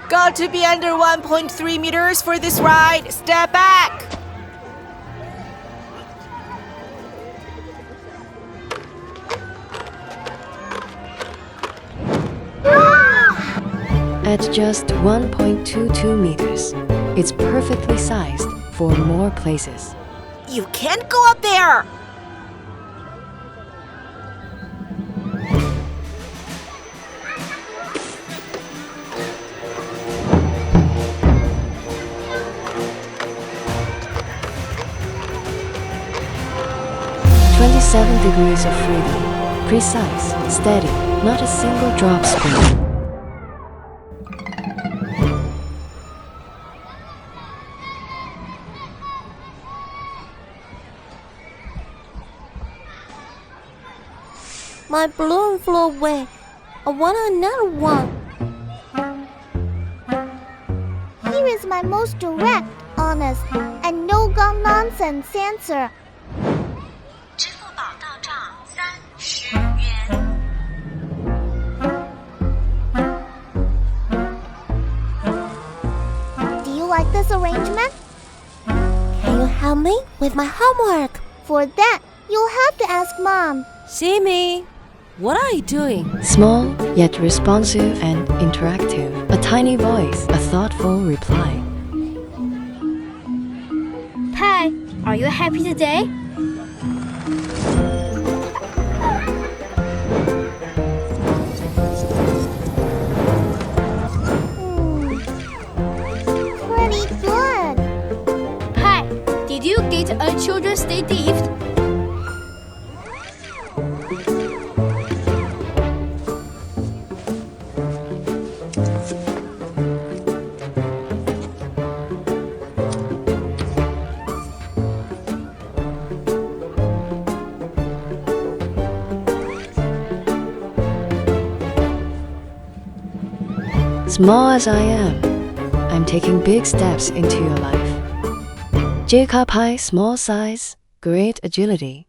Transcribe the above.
Got to be under 1.3 meters for this ride. Step back. At just 1.22 meters, it's perfectly sized for more places. You can't go up there. Degrees of freedom, precise, steady, not a single drop spring. My balloon flew away. I want another one. Here is my most direct, honest, and no-gum nonsense answer. Do you like this arrangement? Can you help me with my homework? For that, you'll have to ask Mom. Jimmy, what are you doing? Small, yet responsive and interactive. A tiny voice, a thoughtful reply. Pi, are you happy today? Pretty good. Pi, did you get a Children's Day gift? Small as I am, I'm taking big steps into your life. JAKA Pi, small size, great agility.